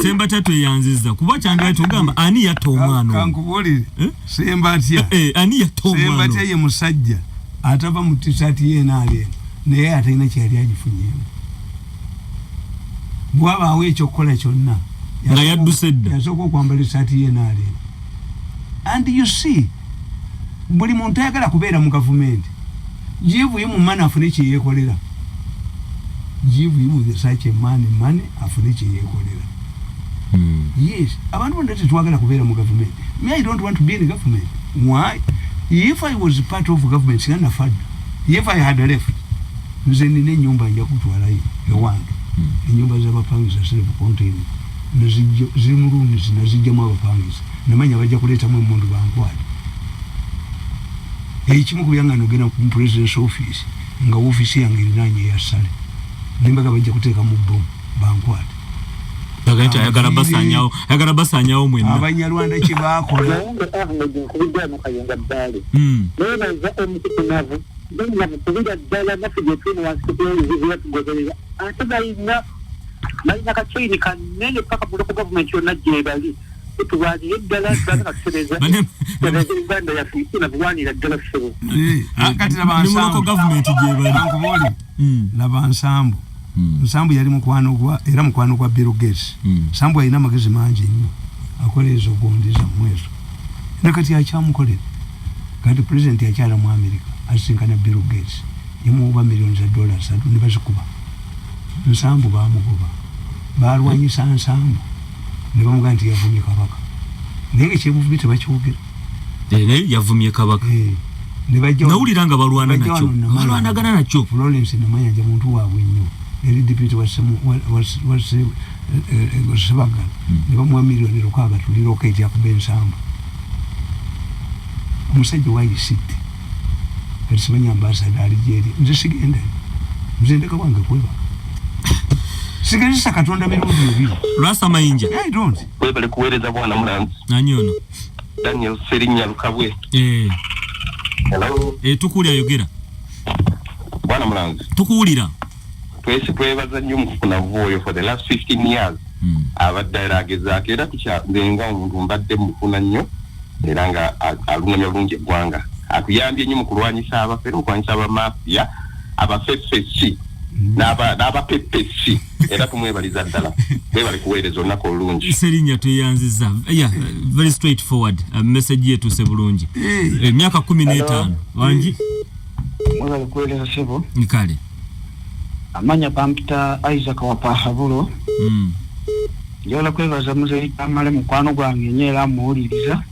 Sembatya tweyanziza kuba kyandala tugamba ani yatta omwana kankubuulire Sembatya ani yatta omwana Sembatya ye musajja atava mu t-shirt ye naale naye atalina kyali agifunyeemu bwabaawo ekyokukola kyonna nga yadduse dda yasooka okwambala t-shirt ye naale and you see buli muntu ayagala kubeera mu gavumenti Give him money afune kye yekolera. Give him such a money afune kye yekolera. Yes, abantu bonna tetwagala kubeera mu government. Me, I don't want to be in the government. Why? If I was part of government, sina fad. If I had left, nze nina ennyumba nja kutwalayo ewange. Ennyumba z'abapangisa self contained. Zimulungi zinazijjamu abapangisa. Namanya bajja kuleetamu emmundu bankwata. Ekimu kubyangano gena ku president's office nga office yange irinanye ya sale nimbaga bajja kuteeka mu bomu bankwata bagayita ayagala basanyawo mwenna abanyarwanda kibakola kubijja mu kayunga ddale nebaza omukutunavu navu kubira ddala nafe gye tuli wansi kutuziya tugoberera ate balina kakyini kanene paka buloko gavumenti yonna gyebali tubalire ddala tulaga kakusereza uganda yafe nabuwanira ddala ffebo kati muloko gavumenti gyebali laba nsambu nsambu yali mukwano gwa Bill Gates nsambu alina amagezi mangi nnyo akola ezo gondiza mwezo nakati akyamukolera kati president yakyala mu America asinkana Bill Gates yamuwa millions of dollars ne bazikuba nsambu bamugoba balwanyisa nsambu ne bamugamba nti yavumye kabaka naye ekyebuvumye tebakyogera yavumye kabaka nawuliranga balwanagana nakyo Florence Namayanja muntu waabwe nnyo eri deputy wasebagala ne bamuwa miliyoni 6 tuliroketi yakuba ensambu omusajja wayisite kati simanya ambasada ali gyeri nze sigenda nze ndeka bwange kweba sigazisa katonda mirundi ebiri Rasta Mayinja I don't kwebale kuweereza bwana Mulanzi nanyono Daniel Serinya Lukabwe hello tukuulira yogera bwana Mulanzi tukuulira twese twebaza nnyo mukunavuoyo for the last 15 years abadde agezaako era tukyandenga omuntu mbadde mufuna nnyo era nga alungamya bulungi eggwanga atuyambye nnyo mu kulwanyisa abafere okulwanyisa abamafiya abafefesi n'abapepesi era tumwebaliza ddala webali kuweereza olunaku olulungi Serinya tweyanziza very straightforward message yetuuse bulungi emyaka 15 wangi mwebali kuweereza sebo nkale amanya pampita Isaac Wapahabulo njola kwebaza muzeyi Tamale mukwano gwange nyeera muwuliriza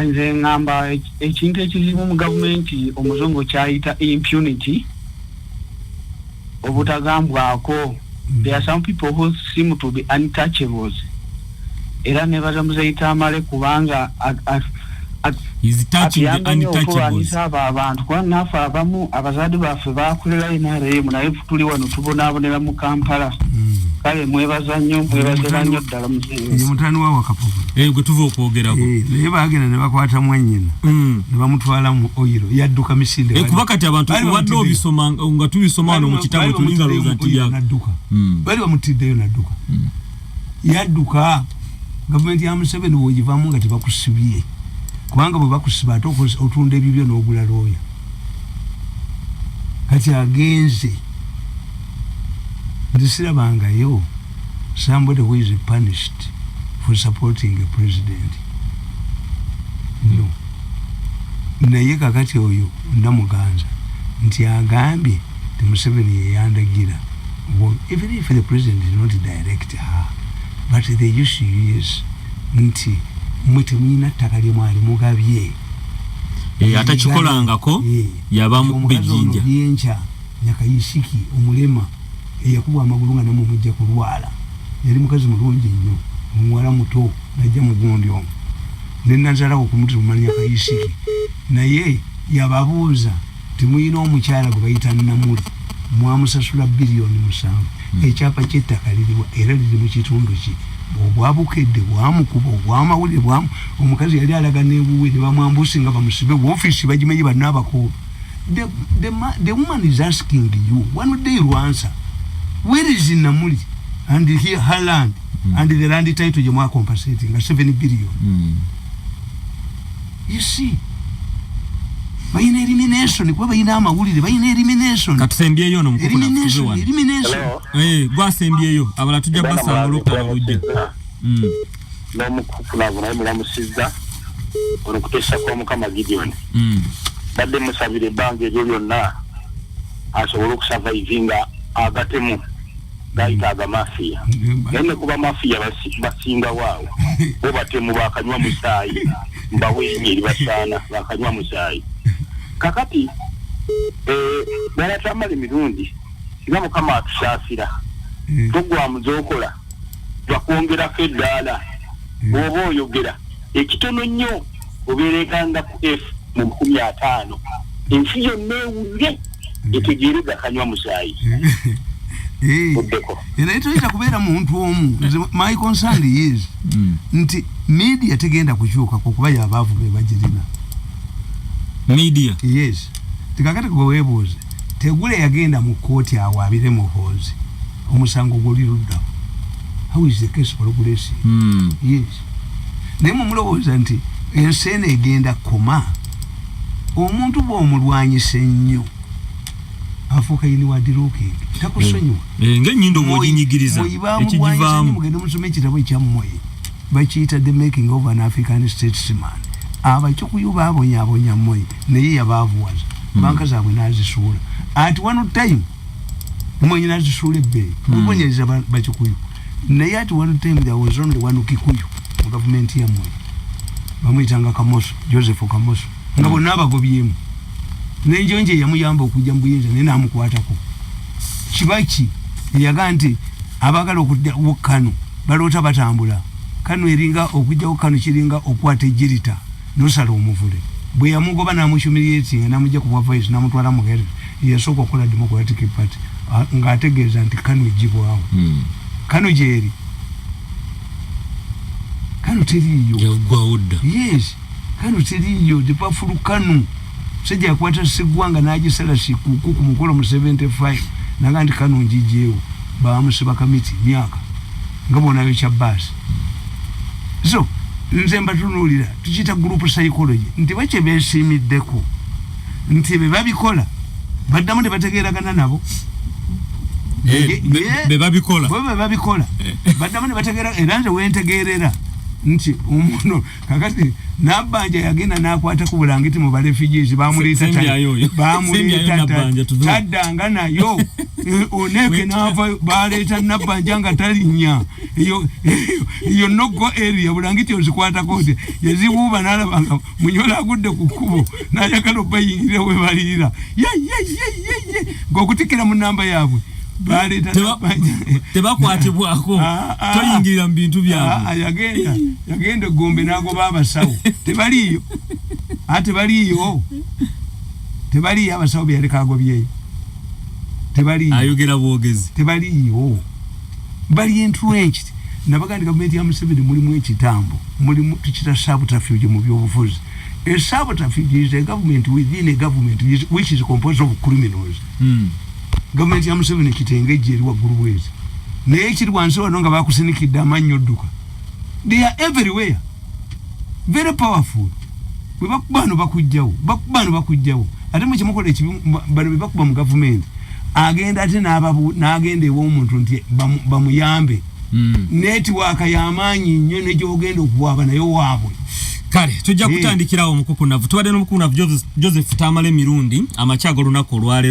nze ngamba ekintu ekizibu mu gavumenti omuzungu kyayita impunity obutagambwako. There are some people who seem to be untouchables era nebaza muzeyi Tamale kubanga is touching the untouchables abantu kwa nafa abamu abazadi bafe bakulira inare munaye tuli wano tubonabonera mu Kampala kale mwebaza nnyo ddala muzeyi mutani wa wakapuvu gwe tuva okwogerako naye bagenda ne bakwata mwennyina ne bamutwala mu oyiro yadduka misinde kuba kati abantu wadde obisoma nga tubisoma wano mu kitabu tulinga looza nti yadduka bali bamutiddeyo nadduka yadduka gavumenti ya Museveni bw'ogivaamu nga tebakusibye kubanga bwe bakusiba ate otunda ebibyo n'ogula looya kati agenze ndisirabangayo somebody who is punished for supporting a president no naye kakati oyo namuganza nti agambye ti Museveni yeyandagira even if the president did not direct her but the issue is nti mwete mwina ttaka lye mwali mugabye atakikolangako yabamu bijinja yencha Nyakayisiki omulema yakubwa amagulu nga namwe mujja kulwala yali mukazi mulungi nnyo omuwala muto najja mugundi omwo nenazala okumutuma Nyakayisiki naye yababuuza timuyina omukyala gwe bayita Namuli mwamusasula biliyoni 7 ekyapa ky'ettaka liriwa era liri mu kitundu ki obwabukedde bwamukuba obwamawulire bwamu omukazi yali alaga n'ewuwe ne bamwambusi nga bamusibe ofiisi bagimenye bannaabakulu the woman is asking you one day you answer where is Namuli and here her land and the land title you are compensating 7 billion you see bayina elimination kuba bayina amawulire bayina elimination katusembyeyo no mukukuna elimination gwasembyeyo abala tujja basangula okutalujja n'omukukuna naye mulamusizza olukutesa kwa Mukama Gideon badde musabire ebbanga eryo lyonna asobole okusavaivinga agatemu gayita agamafiya naye ne kuba mafiya basinga waawo bo batemu bakanywa musaayi mbaweenye eri basaana bakanywa musaayi kakati bala Tamale mirundi singa Mukama atusaasira tugwamu zokola twakwongerako eddaala bw'oba oyogera ekitono nnyo obeerekanga ku F mu 50 ensi yonna ewulire etegeere gakanywa musaayi buddeko era itoita kubeera muntu omu my concern is nti media tegenda kukyuka kuba y'abaavu be bagirina media yes tikakati gwe weebuuze tegule yagenda mu kooti awaabire muhoozi omusango guli ludda how is the case progressing yes naye mulowooza nti ensi eno egenda koma omuntu bw'omulwanyisa ennyo afuuka yiniwadiruukingi takusonyiwa ng'ennyindo bw'oginyigiriza ekigivaamu mugende musome ekitabo ekyammwe bakiyita the making of an African statesman abakikuyu baabonyaabonya mmwe naye yabaavuwaza banka zaabwe n'azisuula at one time mwenye n'azisuula ebbeeyi mubonyereza bakikuyu naye at one time there was only one kikuyu mu gavumenti yammwe bamuyitanga Kamoso Joseph Kamoso nga bonna abagobyemu nenjonje yamuyamba okujja mu buyinza naye n'amukwatako kibaki yaga nti abagala okudda Kano baloota batambula Kano eringa okujjawo Kano kiringa okwata ejjirita nosala omuvule bwe yamugoba n'amuhumiliatinga n'amujja ku bwa voice n'amutwala mu gere yasooka okukola Democratic Party ng'ategeeza nti Kano ejjibwawo Kano gyeri Kano teriiyo yaggwawodda yes Kano teriiyo depafulu Kano sejja yakwata Sseggwanga n'agisala sikuku ku mukolo mu 75 naga nti Kano njijeewo baamusiba kamiti myaka nga bonayo kya baasi so nze mbatunuulira tukiyita group psychology nti bakye beesiimiddeko nti be babikola baddamu tebategeeragana nabo be babikola baddamu ne bategeera era nze wentegeerera nti omuno kakati Nabbanja yagenda n'akwata ku bulangiti mu barefugees baamuleeta taddanga nayo oneke n'ava baaleeta Nabbanja nga talinnya eyo noggo area bulangiti ozikwatako nti yazibuuba n'alabanga Munyola agudde ku kkubo n'ayagala obayingirira we baliira ng'okutikira mu namba yaabwe tebakwatibwako toyingirira mu bintu byabwe yagenda Gombe n'agoba abasawo tebaliiyo abasawo byaleka agobyeyo tebaliiyo ayogera bwogezi tebaliiyo bali entrenched nabagandi gavumenti ya Museveni mulimu ekitambo mulimu tukita subterfuge mu byobufuzi a subterfuge is a government within a government which is composed of criminals government ya Museveni kitengejje eri waggulu bwezi naye ekiri wansi wano nga bakusinikidde amannyo odduka they are everywhere very powerful bwe bakubano bakujjawo ate mu kimukola ekibi bano bwe bakuba mu gavumenti agenda ate n'agenda ew'omuntu nti bamuyambe netiwaaka y'amaanyi nnyo negyogenda okuwaaba naye waabwe kale tujja kutandikirawo omukukunavu tubadde n'omukukunavu Joseph Tamale Mirundi amakyago olunaku olwaleero